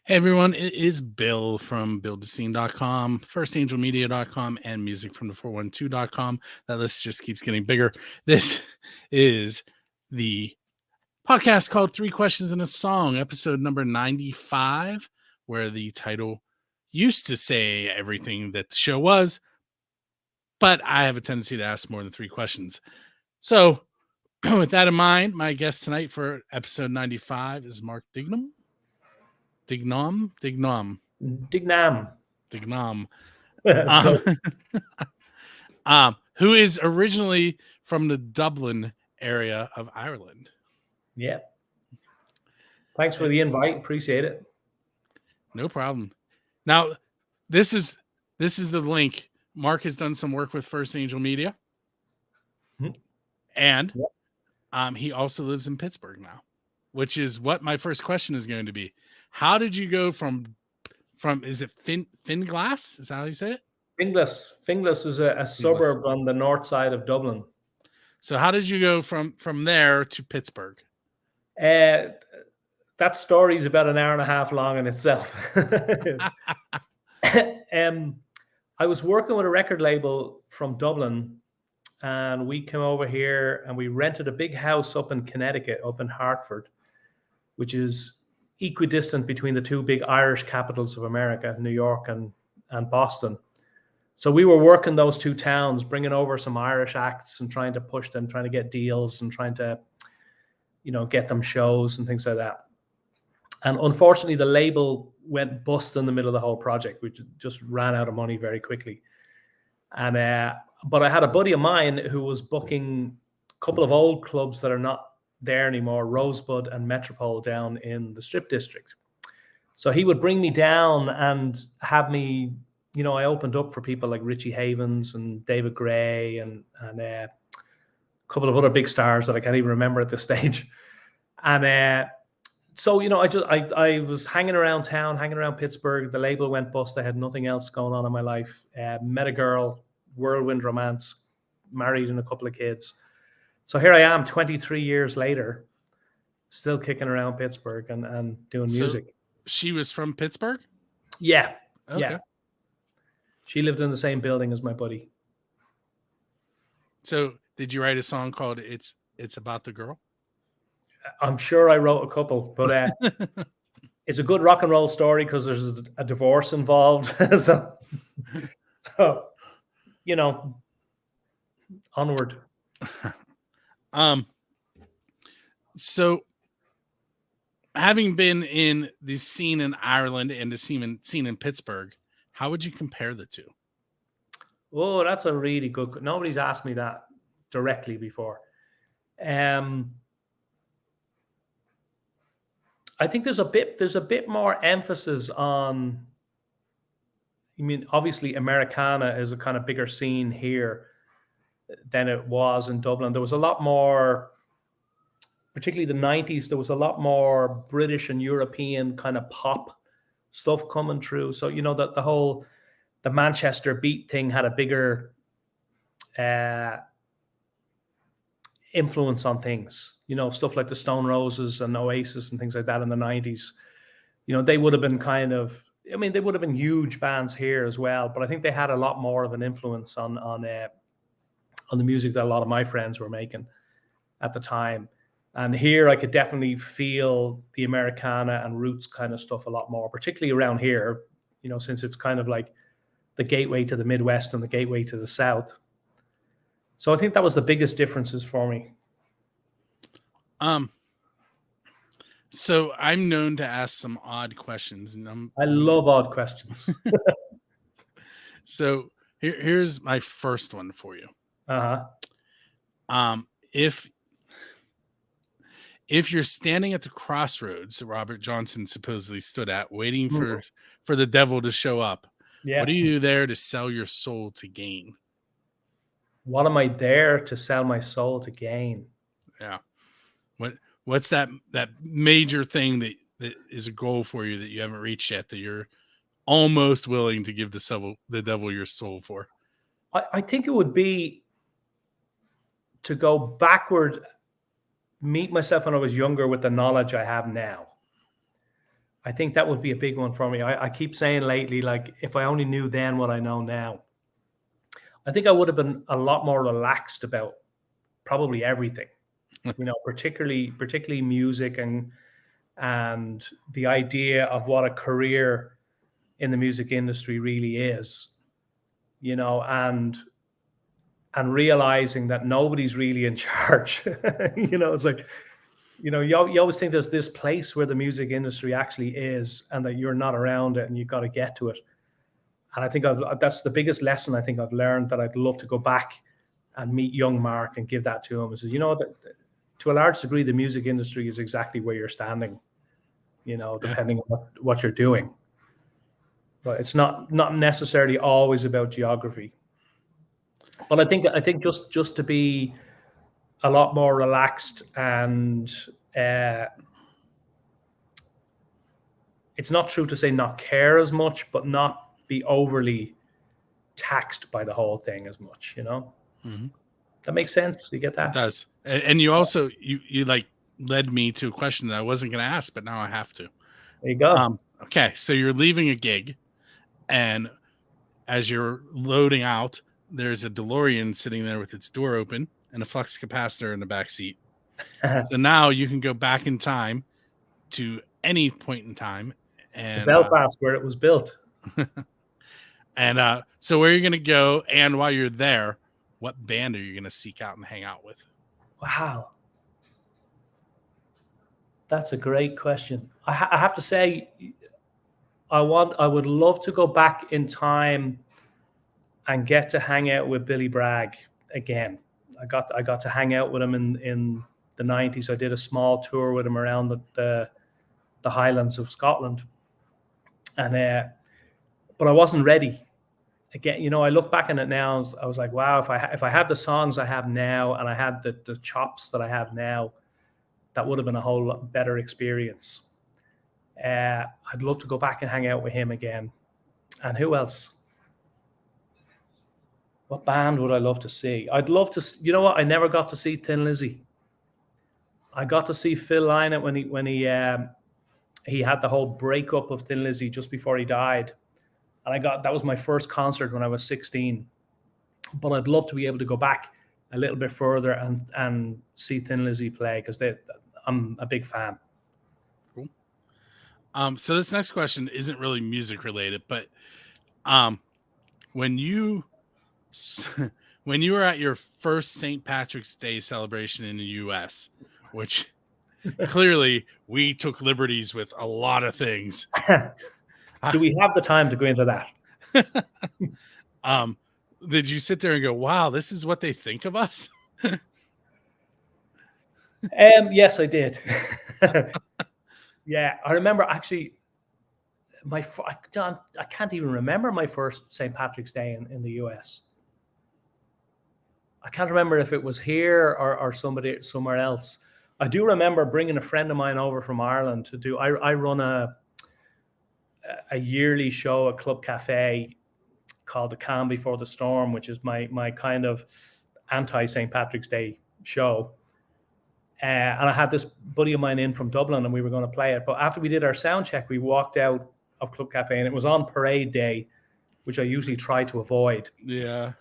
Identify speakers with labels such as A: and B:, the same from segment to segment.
A: Hey everyone, it is Bill from buildascene.com, firstangelmedia.com, and musicfromthe412.com. That list just keeps getting bigger. This is the podcast called Three Questions in a Song, episode number 95, where the title used to say everything that the show was, but I have a tendency to ask more than three questions. So, with that in mind, my guest tonight for episode 95 is Mark Dignam. Dignam.
B: Dignam.
A: Who is originally from the Dublin area of Ireland.
B: Yeah. Thanks for the invite. Appreciate it.
A: No problem. Now, this is the link. Mark has done some work with First Angel Media. And he also lives in Pittsburgh now, which is what my first question is going to be. How did you go from is it Finglas? Is that how you say it?
B: Finglas is a suburb on the north side of Dublin.
A: So how did you go from there to Pittsburgh?
B: That story is about an hour and a half long in itself. I was working with a record label from Dublin, and we came over here and we rented a big house up in Connecticut, up in Hartford, which is equidistant between the two big Irish capitals of America, New York and Boston. So we were working those two towns, bringing over some Irish acts and trying to push them, trying to get deals and trying to, get them shows and things like that. And unfortunately, the label went bust in the middle of the whole project. We just ran out of money very quickly. And but I had a buddy of mine who was booking a couple of old clubs that are not there anymore, Rosebud and Metropole down in the Strip District. So he would bring me down and have me, I opened up for people like Richie Havens and David Gray and a couple of other big stars that I can't even remember at this stage. And so, I was hanging around town, hanging around Pittsburgh. The label went bust. I had nothing else going on in my life. Met a girl, whirlwind romance, married and a couple of kids. So here I am 23 years later, still kicking around Pittsburgh and doing music.
A: So she was from Pittsburgh?
B: Yeah.
A: Okay.
B: Yeah. She lived in the same building as my buddy.
A: So did you write a song called It's About the Girl?
B: I'm sure I wrote a couple, but it's a good rock and roll story because there's a divorce involved. so, onward.
A: So having been in the scene in Ireland and the scene in Pittsburgh, how would you compare the two?
B: Oh, that's a really good. Nobody's asked me that directly before. I think there's a bit more emphasis on. Obviously, Americana is a kind of bigger scene here than it was in Dublin. There was a lot more, particularly the 90s, there was a lot more British and European kind of pop stuff coming through. So, the Manchester beat thing had a bigger influence on things. Stuff like the Stone Roses and Oasis and things like that in the 90s. They would have been they would have been huge bands here as well, but I think they had a lot more of an influence on the music that a lot of my friends were making at the time. And here I could definitely feel the Americana and roots kind of stuff a lot more, particularly around here, since it's kind of like the gateway to the Midwest and the gateway to the South. So I think that was the biggest differences for me.
A: So I'm known to ask some odd questions, and
B: I love odd questions.
A: So here's my first one for you. If you're standing at the crossroads that Robert Johnson supposedly stood at, waiting for the devil to show up, what are you there to sell your soul to gain?
B: What am I there to sell my soul to gain?
A: Yeah. What's that major thing that is a goal for you that you haven't reached yet, that you're almost willing to give the devil your soul for?
B: I think it would be to go backward, meet myself when I was younger with the knowledge I have now. I think that would be a big one for me. I keep saying lately, like, if I only knew then what I know now, I think I would have been a lot more relaxed about probably everything, particularly music and the idea of what a career in the music industry really is, and realizing that nobody's really in charge. It's like, you always think there's this place where the music industry actually is, and that you're not around it and you've got to get to it. And I think that's the biggest lesson I think I've learned, that I'd love to go back and meet young Mark and give that to him. Is, that to a large degree, the music industry is exactly where you're standing, depending on what you're doing. But it's not necessarily always about geography. But I think just to be a lot more relaxed, and it's not true to say not care as much, but not be overly taxed by the whole thing as much,
A: Mm-hmm.
B: That makes sense. You get that?
A: It does. And you also, you like led me to a question that I wasn't going to ask, but now I have to.
B: There you go.
A: Okay. So you're leaving a gig, and as you're loading out, there's a DeLorean sitting there with its door open and a flux capacitor in the back seat. So now you can go back in time to any point in time, and
B: to Belfast, where it was built.
A: And so where are you going to go? And while you're there, what band are you going to seek out and hang out with?
B: Wow. That's a great question. I have to say, I would love to go back in time and get to hang out with Billy Bragg again. I got to hang out with him in the 90s. I did a small tour with him around the Highlands of Scotland. And but I wasn't ready. Again, I look back on it now, I was like, wow, if I had the songs I have now, and I had the chops that I have now, that would have been a whole lot better experience. I'd love to go back and hang out with him again. And who else? What band would I love to see? I'd love to, I never got to see Thin Lizzy. I got to see Phil Lynott when he had the whole breakup of Thin Lizzy just before he died. And that was my first concert when I was 16. But I'd love to be able to go back a little bit further and see Thin Lizzy play, because I'm a big fan.
A: Cool. So this next question isn't really music related, but when you were at your first St. Patrick's Day celebration in the U.S., which clearly we took liberties with a lot of things.
B: Do we have the time to go into that?
A: Did you sit there and go, wow, this is what they think of us?
B: Yes, I did. Yeah, I remember actually I can't even remember my first St. Patrick's Day in the US. I can't remember if it was here or somewhere else. I do remember bringing a friend of mine over from Ireland to do. I run a yearly show at Club Cafe called The Calm Before the Storm, which is my kind of anti-St. Patrick's Day show. And I had this buddy of mine in from Dublin, and we were going to play it. But after we did our sound check, we walked out of Club Cafe, and it was on parade day, which I usually try to avoid.
A: Yeah.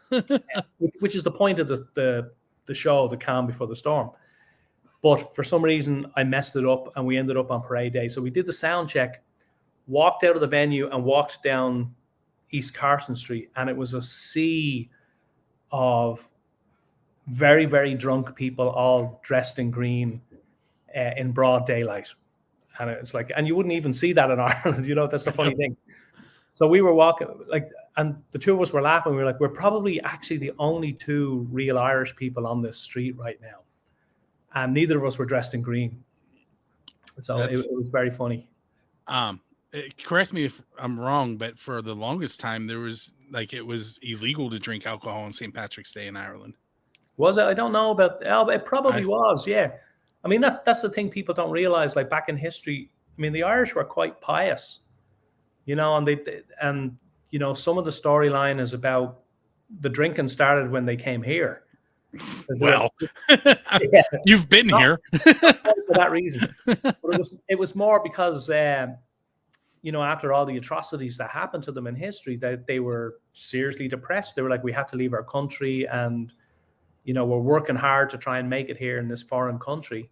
B: which is the point of the show, The Calm Before the Storm. But for some reason, I messed it up, and we ended up on parade day. So we did the sound check, walked out of the venue, and walked down East Carson Street, and it was a sea of very, very drunk people, all dressed in green, in broad daylight. And it's like, and you wouldn't even see that in Ireland, that's the funny thing. So we were walking, and the two of us were laughing. We were like, we're probably actually the only two real Irish people on this street right now. And neither of us were dressed in green. So it was very funny.
A: Correct me if I'm wrong, but for the longest time, there was it was illegal to drink alcohol on St. Patrick's Day in Ireland.
B: Was it? I don't know about. It probably was. Yeah. I mean, that's the thing people don't realize. Like back in history, I mean, the Irish were quite pious, and some of the storyline is about the drinking started when they came here.
A: Well, you've been here
B: for that reason. But it was more because after all the atrocities that happened to them in history, that they were seriously depressed. They were like, we have to leave our country, and we're working hard to try and make it here in this foreign country.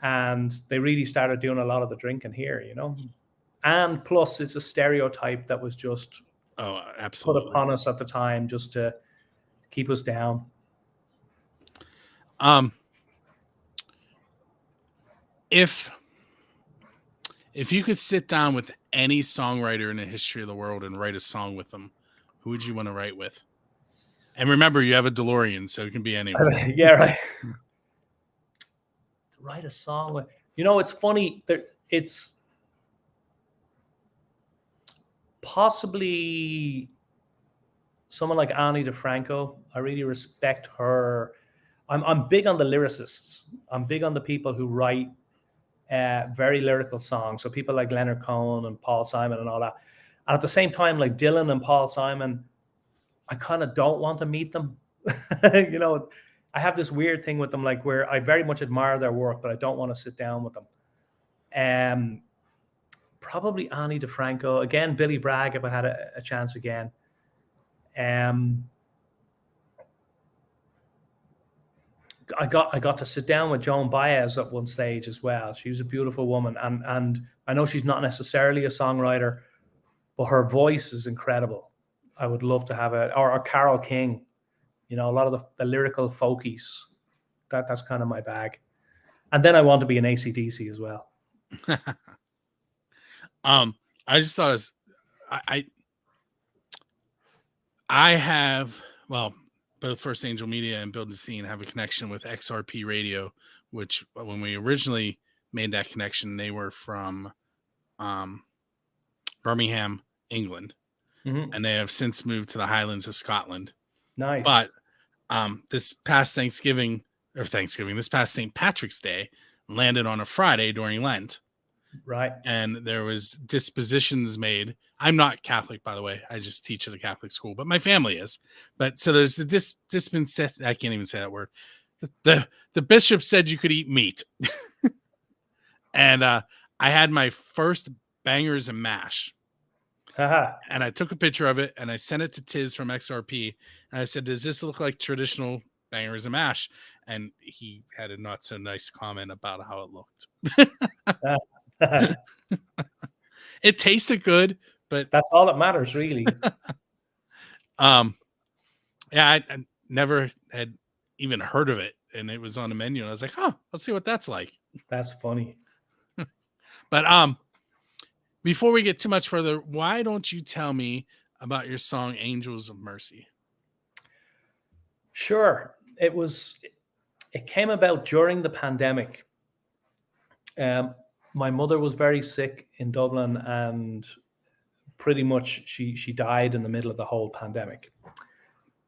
B: And they really started doing a lot of the drinking here, and plus it's a stereotype that was just
A: absolutely
B: put upon us at the time just to keep us down.
A: If you could sit down with any songwriter in the history of the world and write a song with them, who would you want to write with? And remember, you have a DeLorean, so it can be anyone.
B: Yeah, right. Write a song with, it's funny that it's possibly someone like Ani DeFranco. I really respect her. I'm big on the lyricists. I'm big on the people who write very lyrical songs. So people like Leonard Cohen and Paul Simon and all that. And at the same time, like Dylan and Paul Simon, I kind of don't want to meet them. I have this weird thing with them, like where I very much admire their work, but I don't want to sit down with them. Probably Ani DeFranco. Again, Billy Bragg, if I had a chance again. I got to sit down with Joan Baez at one stage as well. She was a beautiful woman, and I know she's not necessarily a songwriter, but her voice is incredible. I would love to have or Carole King. A lot of the lyrical folkies. That's kind of my bag. And then I want to be an AC/DC as well.
A: I just thought I have, well, both First Angel Media and Build the Scene have a connection with XRP Radio, which when we originally made that connection, they were from Birmingham, England, and they have since moved to the Highlands of Scotland.
B: Nice.
A: But this past this past St. Patrick's Day landed on a Friday during Lent.
B: Right.
A: And there was dispositions made. I'm not Catholic, by the way. I just teach at a Catholic school, but my family is. But so there's the dispensation. I can't even say that word. The bishop said you could eat meat. And I had my first bangers and mash. And I took a picture of it and I sent it to Tiz from XRP. And I said, does this look like traditional bangers and mash? And he had a not so nice comment about how it looked. It tasted good, but
B: that's all that matters, really.
A: Yeah, I never had even heard of it, and it was on the menu, and I was like, "Huh, let's see what that's like."
B: That's funny.
A: But before we get too much further, why don't you tell me about your song "Angels of Mercy"?
B: Sure. It came about during the pandemic. My mother was very sick in Dublin, and pretty much she died in the middle of the whole pandemic.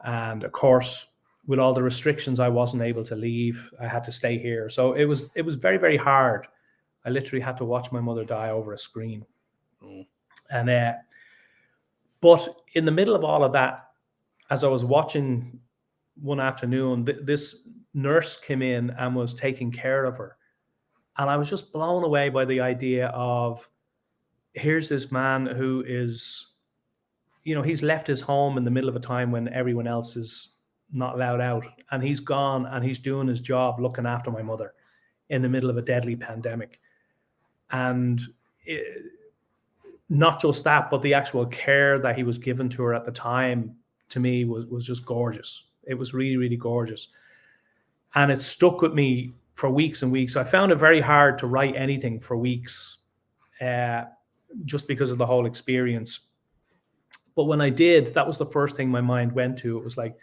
B: And of course, with all the restrictions, I wasn't able to leave. I had to stay here. So it was very, very hard. I literally had to watch my mother die over a screen.
A: Oh.
B: And but in the middle of all of that, as I was watching one afternoon, this nurse came in and was taking care of her. And I was just blown away by the idea of, here's this man who is, he's left his home in the middle of a time when everyone else is not allowed out. And he's gone and he's doing his job looking after my mother in the middle of a deadly pandemic. And not just that, but the actual care that he was given to her at the time, to me, was just gorgeous. It was really, really gorgeous. And it stuck with me for weeks and weeks. I found it very hard to write anything for weeks, just because of the whole experience. But when I did, that was the first thing my mind went to. It was like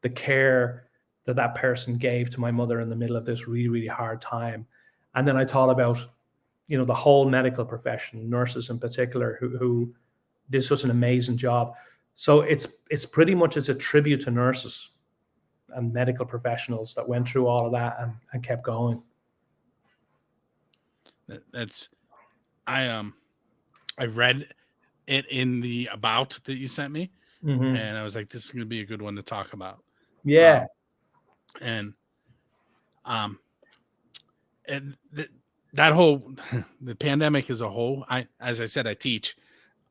B: the care that person gave to my mother in the middle of this really, really hard time. And then I thought about, the whole medical profession, nurses in particular, who did such an amazing job. So it's pretty much, it's a tribute to nurses and medical professionals that went through all of that and kept going.
A: I read it in the about that you sent me, and I was like, this is going to be a good one to talk about.
B: Yeah.
A: that whole the pandemic as a whole, as I said, I teach.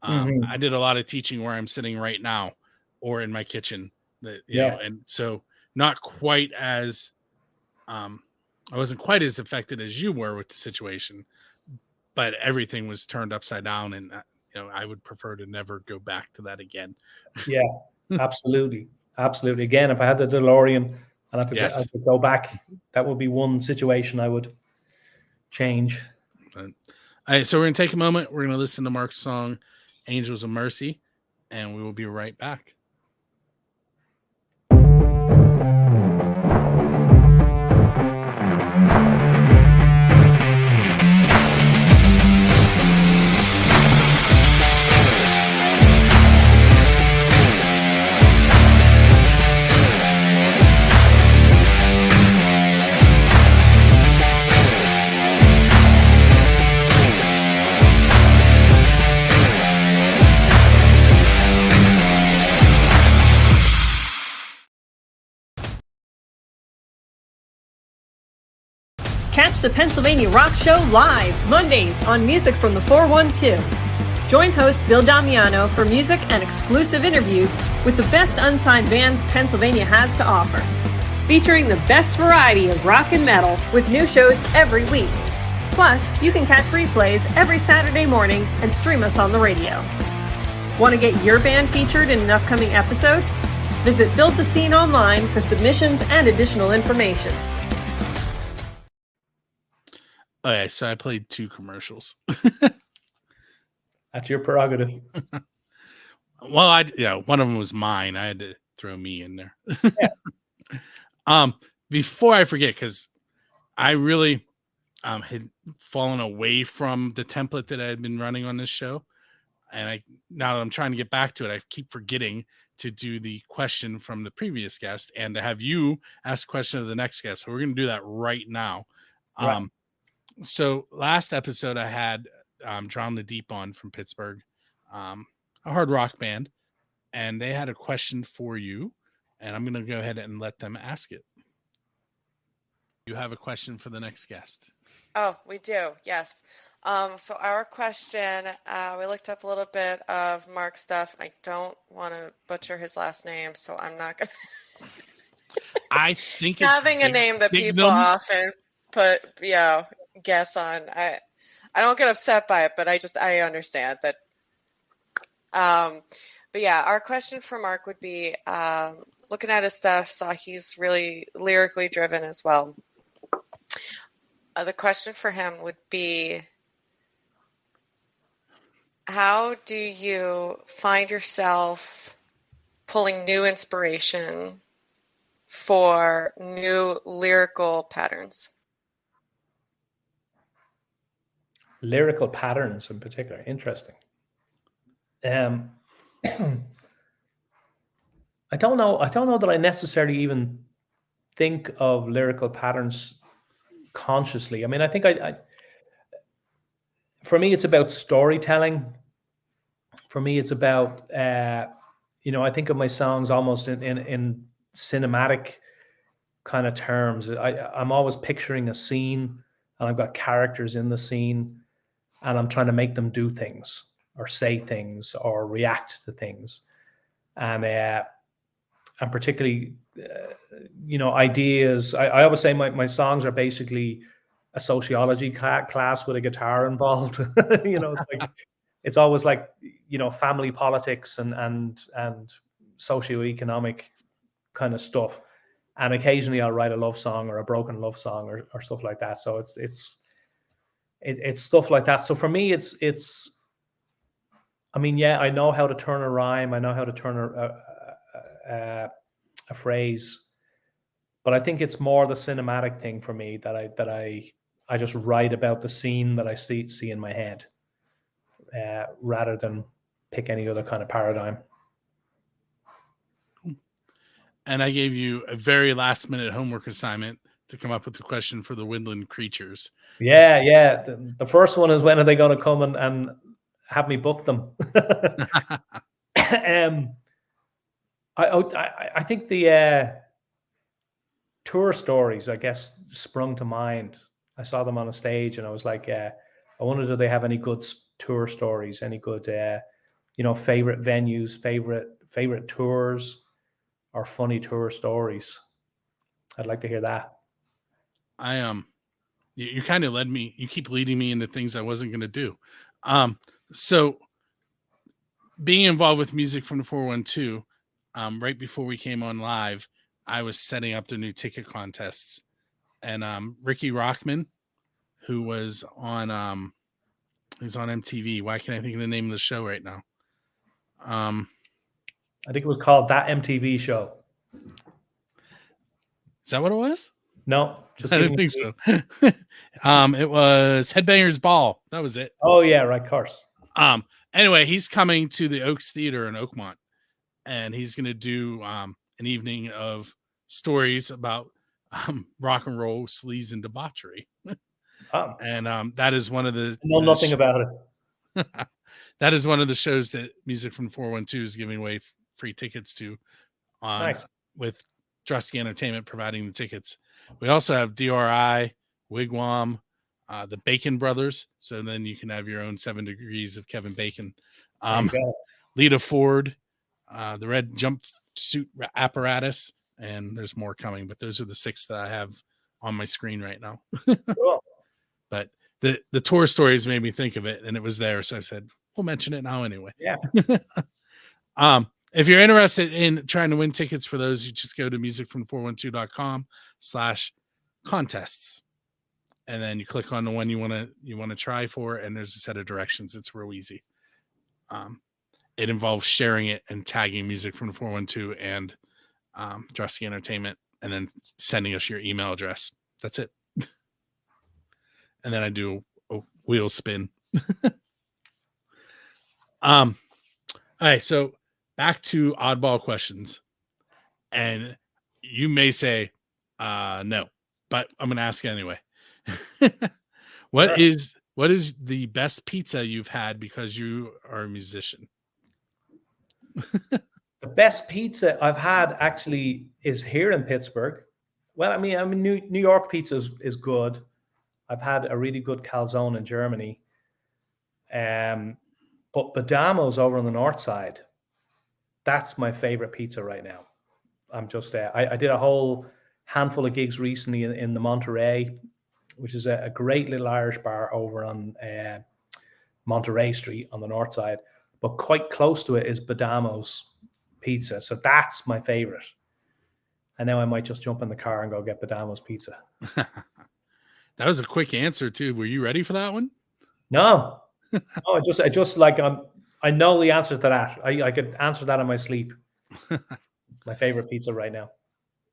A: I did a lot of teaching where I'm sitting right now or in my kitchen, that, you know, and so not quite as, I wasn't quite as affected as you were with the situation, but everything was turned upside down, and you know, I would prefer to never go back to that again.
B: Yeah, absolutely. Absolutely. Again, if I had the DeLorean and I could go back, that would be one situation I would change.
A: All right, so we're going to take a moment. We're going to listen to Mark's song, Angels of Mercy, and we will be right back.
C: Catch the Pennsylvania Rock Show live Mondays on Music from the 412. Join host Bill Damiano for music and exclusive interviews with the best unsigned bands Pennsylvania has to offer. Featuring the best variety of rock and metal with new shows every week. Plus, you can catch replays every Saturday morning and stream us on the radio. Want to get your band featured in an upcoming episode? Visit Build the Scene online for submissions and additional information.
A: Okay, so I played 2 commercials.
B: That's your prerogative.
A: Well, one of them was mine. I had to throw me in there. Before I forget, because I really had fallen away from the template that I had been running on this show, and now that I'm trying to get back to it, I keep forgetting to do the question from the previous guest and to have you ask a question of the next guest. So we're going to do that right now. Right. So last episode I had Drown the Deep on from Pittsburgh, a hard rock band, and they had a question for you, and I'm going to go ahead and let them ask it. You have a question for the next guest.
D: Oh, we do. Yes. So our question, we looked up a little bit of Mark's stuff. I don't want to butcher his last name, so I'm not going to.
A: I think
D: having a name that people often put, guess on. I don't get upset by it, but I understand that. But yeah, our question for Mark would be, looking at his stuff, saw he's really lyrically driven as well. The question for him would be, how do you find yourself pulling new inspiration for new lyrical patterns?
B: Lyrical patterns in particular. Interesting. I don't know that I necessarily even think of lyrical patterns consciously. I mean, I think for me, it's about storytelling. For me, it's about, I think of my songs almost in cinematic kind of terms. I'm always picturing a scene, and I've got characters in the scene, and I'm trying to make them do things or say things or react to things. And particularly, ideas. I always say my songs are basically a sociology class with a guitar involved. It's always like, family politics and socioeconomic kind of stuff. And occasionally I'll write a love song or a broken love song or stuff like that. So it's stuff like that. So for me, I know how to turn a rhyme. I know how to turn a phrase, but I think it's more the cinematic thing for me that I just write about the scene that I see in my head, rather than pick any other kind of paradigm.
A: And I gave you a very last minute homework assignment to come up with the question for the woodland creatures.
B: Yeah. The first one is, when are they going to come and have me book them? I think the tour stories, I guess, sprung to mind I saw them on a stage, and I was like, I wonder, do they have any good tour stories, any good, favorite venues, favorite tours, or funny tour stories? I'd like to hear that.
A: You kind of you keep leading me into things I wasn't going to do. So being involved with Music from the 412, right before we came on live, I was setting up the new ticket contests, and Ricky Rockman, who was on he's on MTV. Why can't I think of the name of the show right now?
B: I think it was called That MTV Show.
A: Is that what it was?
B: No, just
A: I didn't think so. It was Headbangers Ball. That was it.
B: Oh yeah, right, of course.
A: Anyway, he's coming to the Oaks Theater in Oakmont, and he's going to do an evening of stories about rock and roll, sleaze, and debauchery.
B: Oh.
A: And that is one of the
B: I know nothing about it.
A: That is one of the shows that Music from 412 is giving away free tickets to
B: Nice.
A: with Drusky Entertainment providing the tickets. We also have DRI, Wigwam, the Bacon Brothers. So then you can have your own 7 degrees of Kevin Bacon. Lita Ford, the Red Jumpsuit Apparatus, and there's more coming, but those are the 6 that I have on my screen right now.
B: Cool.
A: But the tour stories made me think of it, and it was there, so I said we'll mention it now anyway.
B: Yeah.
A: If you're interested in trying to win tickets for those, you just go to musicfrom412.com/contests, and then you click on the one you want to try for, and there's a set of directions. It's real easy. It involves sharing it and tagging Music from the 412 and Drusky Entertainment, and then sending us your email address. That's it. And then I do a wheel spin. All right, so back to oddball questions. And you may say no, but I'm going to ask anyway. What is the best pizza you've had because you are a musician?
B: The best pizza I've had actually is here in Pittsburgh. Well, I mean, New York pizza is good. I've had a really good calzone in Germany. But Badamo's over on the north side. That's my favorite pizza right now. I'm just I did a whole handful of gigs recently in the Monterey, which is a great little Irish bar over on Monterey Street on the north side. But quite close to it is Badamo's pizza. So that's my favorite. And now I might just jump in the car and go get Badamo's pizza.
A: That was a quick answer too. Were you ready for that one?
B: No. No, I just like I know the answer to that. I could answer that in my sleep. My favorite pizza right now.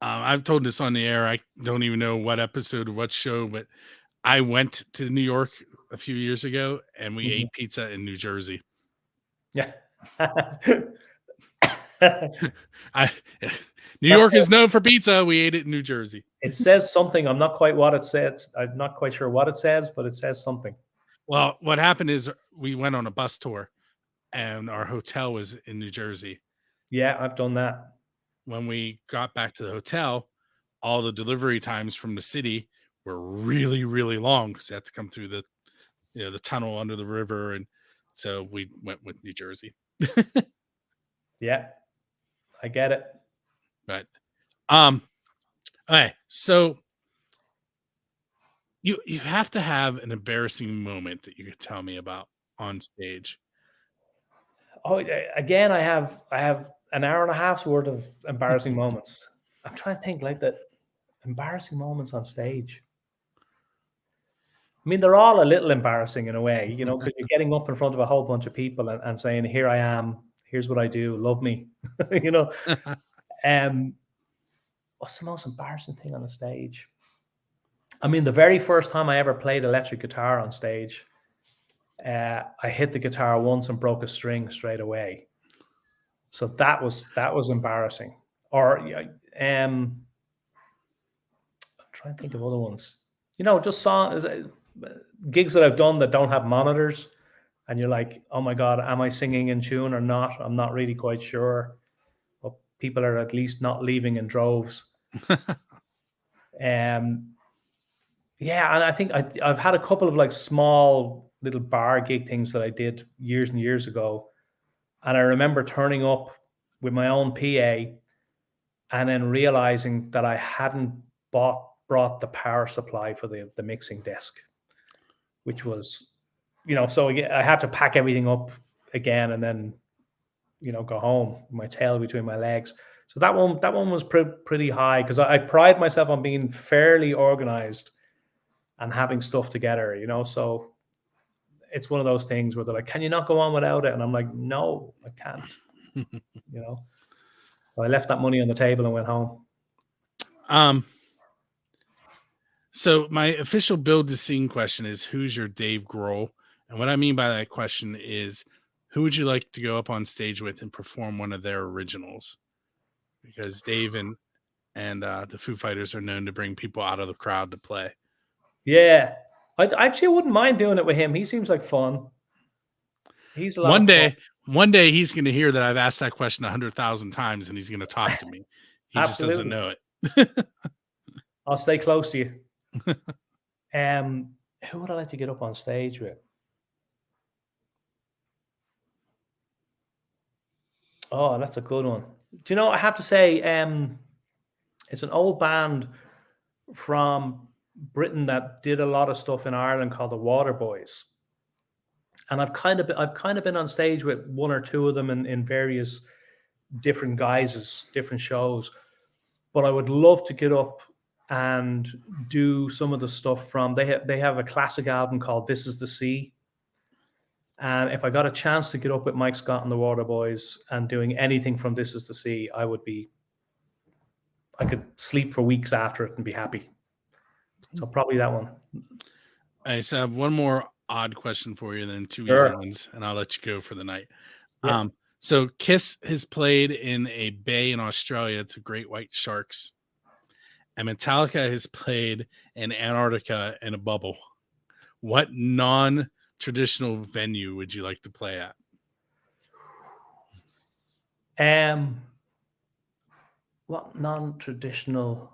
A: I've told this on the air. I don't even know what episode or what show, but I went to New York a few years ago and we ate pizza in New Jersey.
B: Yeah.
A: New York is known for pizza. We ate it in New Jersey.
B: It says something. I'm not quite what it says. I'm not quite sure what it says, but it says something.
A: Well, what happened is we went on a bus tour and our hotel was in New Jersey.
B: Yeah, I've done that.
A: When we got back to the hotel, all the delivery times from the city were really, really long because they had to come through the tunnel under the river. And so we went with New Jersey.
B: Yeah, I get it.
A: But, okay. So you have to have an embarrassing moment that you could tell me about on stage.
B: Oh, again, I have an hour and a half's worth of embarrassing moments. I'm trying to think like that. Embarrassing moments on stage. I mean, they're all a little embarrassing in a way, because you're getting up in front of a whole bunch of people and saying, "Here I am. Here's what I do. Love me." What's the most embarrassing thing on the stage? I mean, the very first time I ever played electric guitar on stage, I hit the guitar once and broke a string straight away. So that was embarrassing. Or I'm trying to think of other ones. Just songs, gigs that I've done that don't have monitors, and you're like, "Oh my God, am I singing in tune or not? I'm not really quite sure." But people are at least not leaving in droves. Yeah, and I think I've had a couple of like small little bar gig things that I did years and years ago, and I remember turning up with my own PA and then realizing that I hadn't brought the power supply for the mixing desk, which was, so again, I had to pack everything up again and then, go home with my tail between my legs. So that one was pretty high because I pride myself on being fairly organized and having stuff together, so it's one of those things where they're like, can you not go on without it? And I'm like, no, I can't, So I left that money on the table and went home.
A: So my official build to scene question is, who's your Dave Grohl? And what I mean by that question is, who would you like to go up on stage with and perform one of their originals? Because Dave and the Foo Fighters are known to bring people out of the crowd to play.
B: Yeah, I actually wouldn't mind doing it with him. He seems like fun. He's a lot
A: One
B: of fun.
A: One day he's going to hear that I've asked that question 100,000 times, and he's going to talk to me. He just doesn't know it.
B: I'll stay close to you. Who would I like to get up on stage with? Oh, that's a good one. Do you know, I have to say, it's an old band from Britain that did a lot of stuff in Ireland called the Waterboys. And I've kind of been on stage with one or two of them in various different guises, different shows. But I would love to get up and do some of the stuff from they have a classic album called This Is the Sea. And if I got a chance to get up with Mike Scott and the Waterboys and doing anything from This Is the Sea, I could sleep for weeks after it and be happy. So probably that one.
A: All right, so I have one more odd question for you, and then two easy ones, and I'll let you go for the night. Yeah. So Kiss has played in a bay in Australia to great white sharks, and Metallica has played in Antarctica in a bubble. What non-traditional venue would you like to play at?
B: What non-traditional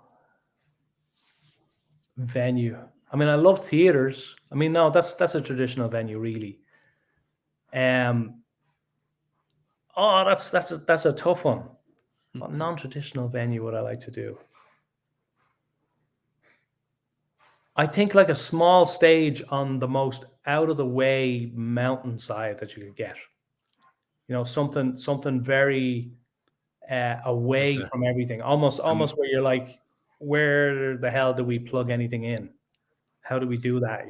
B: venue? I mean, I love theaters. I mean, no, that's a traditional venue, really. Oh, that's a tough one. What non-traditional venue would I like to do? I think like a small stage on the most out of the way mountainside that you could get. Something very away from everything. Almost where you're like, where the hell do we plug anything in? How do we do that?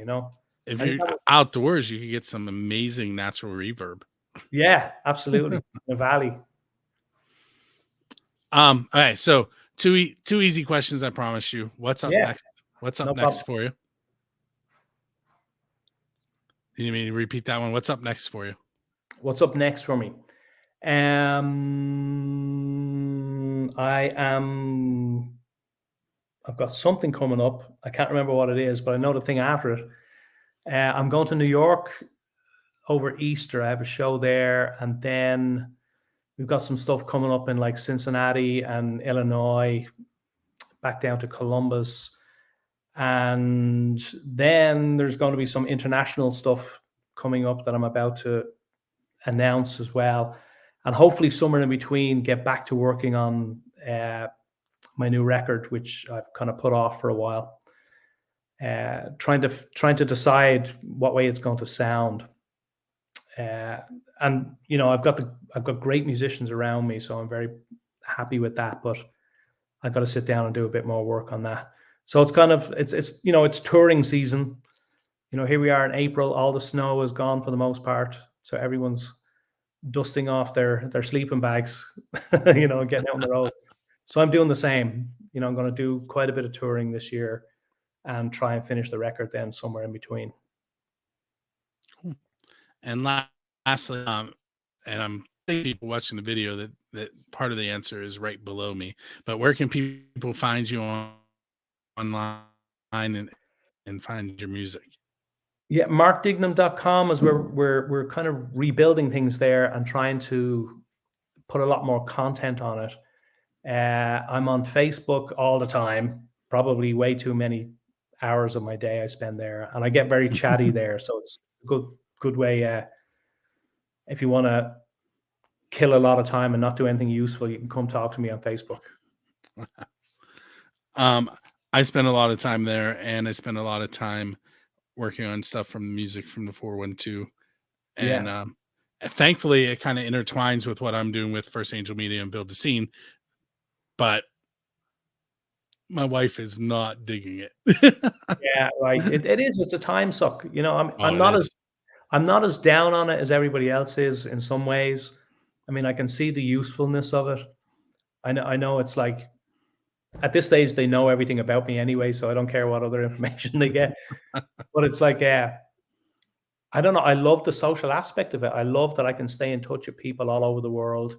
A: If you're outdoors, you could get some amazing natural reverb.
B: Yeah, absolutely. The valley.
A: All right, so two easy questions, I promise you. What's up next? What's up next for you? You need me to repeat that one? What's up next for you?
B: What's up next for me? I've got something coming up. I can't remember what it is, but I know the thing after it. I'm going to New York over Easter. I have a show there, and then we've got some stuff coming up in like Cincinnati and Illinois, back down to Columbus. And then there's going to be some international stuff coming up that I'm about to announce as well. And hopefully somewhere in between, get back to working on my new record, which I've kind of put off for a while. Trying to decide what way it's going to sound. And I've got great musicians around me, so I'm very happy with that. But I've got to sit down and do a bit more work on that. So it's kind of it's touring season. Here we are in April. All the snow is gone for the most part, so everyone's dusting off their sleeping bags, and getting out on the road. So I'm doing the same. I'm going to do quite a bit of touring this year, and try and finish the record then somewhere in between.
A: Cool. And lastly, and I'm thinking people watching the video that part of the answer is right below me. But where can people find you online and find your music?
B: Yeah, markdignam.com is where we're kind of rebuilding things there and trying to put a lot more content on it. I'm on Facebook all the time, probably way too many hours of my day I spend there, and I get very chatty there. So it's a good way. If you want to kill a lot of time and not do anything useful, you can come talk to me on Facebook.
A: I spend a lot of time there, and I spend a lot of time working on stuff from music from the 412. And thankfully, it kind of intertwines with what I'm doing with First Angel Media and Build the Scene. But my wife is not digging it.
B: Yeah, right. It is. It's a time suck. You know, I'm
A: it
B: not as down on it as everybody else is in some ways. I mean, I can see the usefulness of it. I know it's like at this stage they know everything about me anyway, so I don't care what other information they get. But it's like, I don't know. I love the social aspect of it. I love that I can stay in touch with people all over the world.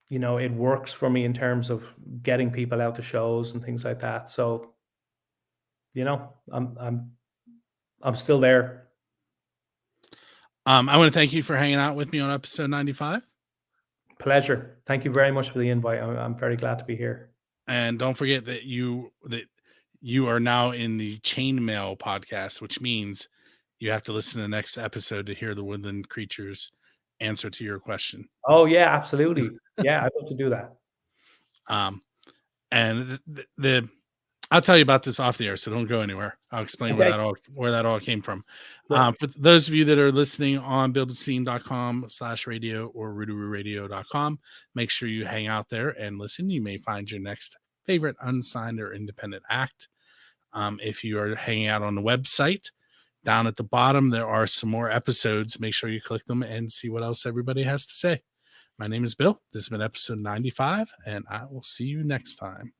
B: You know, it works for me in terms of getting people out to shows and things like that. So, you know, I'm still there.
A: I want to thank you for hanging out with me on episode 95.
B: Pleasure. Thank you very much for the invite. I'm very glad to be here.
A: And don't forget that you are now in the Chainmail podcast, which means you have to listen to the next episode to hear the woodland creatures answer to your question.
B: Oh yeah, absolutely. Yeah, I'd love to do that.
A: And I'll tell you about this off the air, so don't go anywhere. I'll explain where that all came from.
B: Yeah.
A: For those of you that are listening on buildthescene.com/radio or rootarooradio.com, make sure you hang out there and listen. You may find your next favorite unsigned or independent act. If you are hanging out on the website, down at the bottom, there are some more episodes. Make sure you click them and see what else everybody has to say. My name is Bill. This has been episode 95, and I will see you next time.